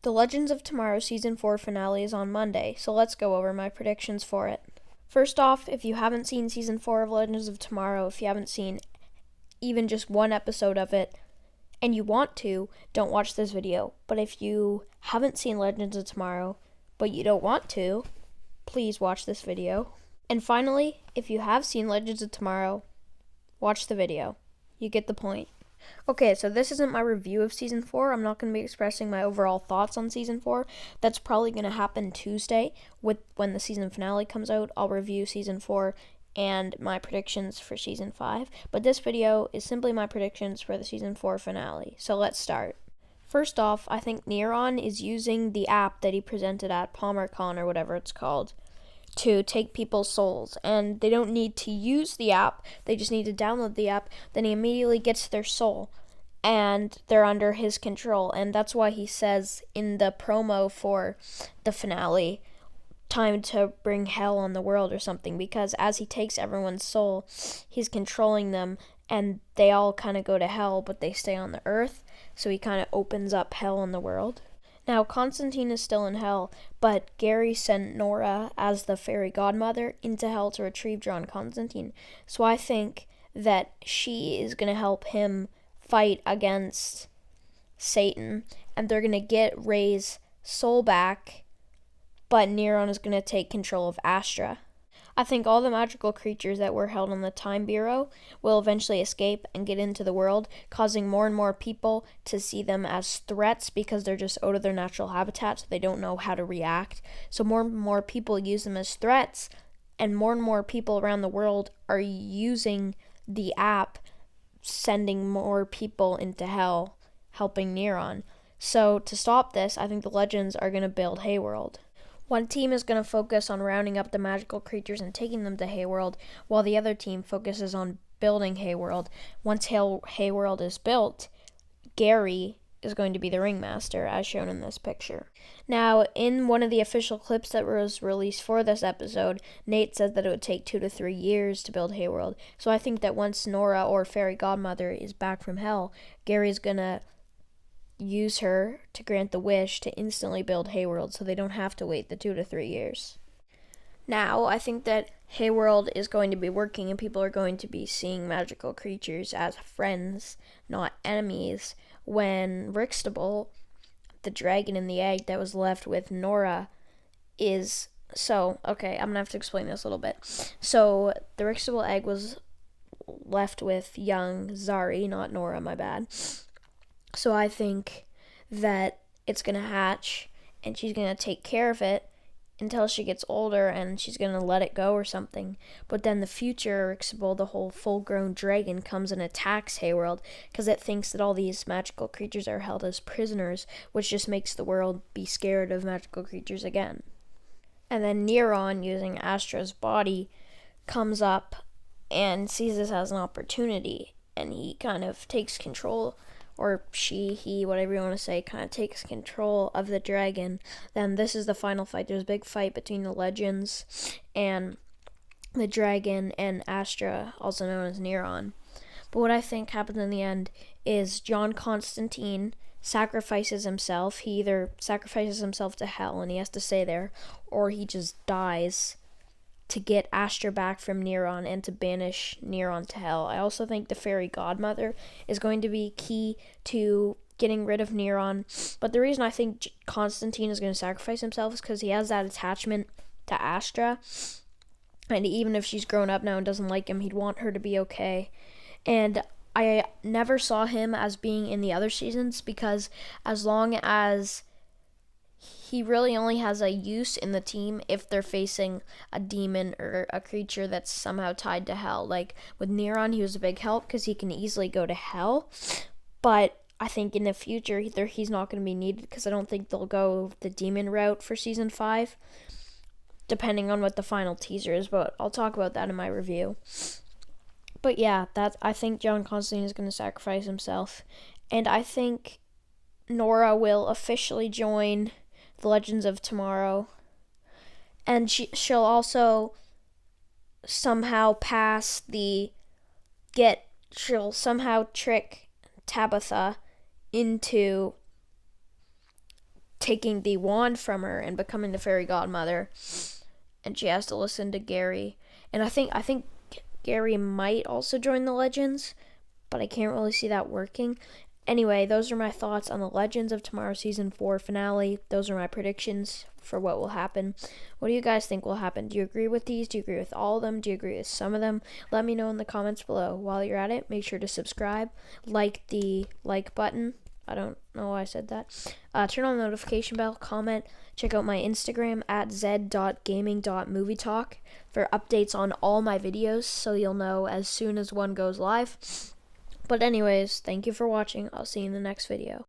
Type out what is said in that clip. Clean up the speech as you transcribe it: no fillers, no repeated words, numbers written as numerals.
The Legends of Tomorrow Season 4 finale is on Monday, so let's go over my predictions for it. First off, if you haven't seen Season 4 of Legends of Tomorrow, if you haven't seen even just one episode of it, and you want to, don't watch this video. But if you haven't seen Legends of Tomorrow, but you don't want to, please watch this video. And finally, if you have seen Legends of Tomorrow, watch the video. You get the point. Okay, so this isn't my review of Season 4. I'm not going to be expressing my overall thoughts on Season 4. That's probably going to happen Tuesday when the season finale comes out. I'll review Season 4 and my predictions for Season 5. But this video is simply my predictions for the Season 4 finale. So let's start. First off, I think Neron is using the app that he presented at PalmerCon or whatever it's called to take people's souls, and they don't need to use the app, they just need to download the app. Then he immediately gets their soul and they're under his control, and that's why he says in the promo for the finale, time to bring hell on the world or something, because as he takes everyone's soul, he's controlling them and they all kind of go to hell but they stay on the earth, so he kind of opens up hell on the world. Now, Constantine is still in hell, but Gary sent Nora as the fairy godmother into hell to retrieve John Constantine. So I think that she is going to help him fight against Satan, and they're going to get Ray's soul back, but Neron is going to take control of Astra. I think all the magical creatures that were held on the Time Bureau will eventually escape and get into the world, causing more and more people to see them as threats because they're just out of their natural habitat, so they don't know how to react. So more and more people use them as threats, and more people around the world are using the app, sending more people into hell, helping Neron. So to stop this, I think the Legends are going to build Hayworld. One team is going to focus on rounding up the magical creatures and taking them to Hayworld, while the other team focuses on building Hayworld. Once Hayworld is built, Gary is going to be the ringmaster, as shown in this picture. Now, in one of the official clips that was released for this episode, Nate said that it would take 2 to 3 years to build Hayworld. So I think that once Nora, or Fairy Godmother, is back from hell, Gary's going to use her to grant the wish to instantly build Hayworld, so they don't have to wait the 2 to 3 years. Now, I think that Hayworld is going to be working and people are going to be seeing magical creatures as friends, not enemies, when Rixtable, the dragon in the egg that was left with Nora, is... okay, I'm going to have to explain this a little bit. So, the Rixtable egg was left with young Zari, not Nora, my bad. So I think that it's going to hatch, and she's going to take care of it until she gets older, and she's going to let it go or something. But then the future Rixable, the whole full-grown dragon, comes and attacks Hayworld because it thinks that all these magical creatures are held as prisoners, which just makes the world be scared of magical creatures again. And then Neron, using Astra's body, comes up and sees this as an opportunity, and he kind of takes control, or she, he, whatever you want to say, kind of takes control of the dragon. Then this is the final fight. There's a big fight between the Legends and the dragon and Astra, also known as Neron. But what I think happens in the end is John Constantine sacrifices himself. He either sacrifices himself to hell and he has to stay there, or he just dies to get Astra back from Neron and to banish Neron to hell. I also think the fairy godmother is going to be key to getting rid of Neron. But the reason I think Constantine is going to sacrifice himself is because he has that attachment to Astra. And even if she's grown up now and doesn't like him, he'd want her to be okay. And I never saw him as being in the other seasons, because as long as he really only has a use in the team if they're facing a demon or a creature that's somehow tied to hell. Like with Neron, he was a big help because he can easily go to hell. But I think in the future, he's not going to be needed, because I don't think they'll go the demon route for Season 5, depending on what the final teaser is. But I'll talk about that in my review. But yeah, I think John Constantine is going to sacrifice himself. And I think Nora will officially join the Legends of Tomorrow, and she'll also somehow she'll somehow trick Tabitha into taking the wand from her and becoming the fairy godmother, and she has to listen to Gary. And I think Gary might also join the Legends, but I can't really see that working. Anyway, those are my thoughts on the Legends of Tomorrow Season 4 finale. Those are my predictions for what will happen. What do you guys think will happen? Do you agree with these? Do you agree with all of them? Do you agree with some of them? Let me know in the comments below. While you're at it, make sure to subscribe, like the like button. I don't know why I said that. Turn on the notification bell, comment, check out my Instagram at z.gaming.movietalk for updates on all my videos so you'll know as soon as one goes live. But anyways, thank you for watching. I'll see you in the next video.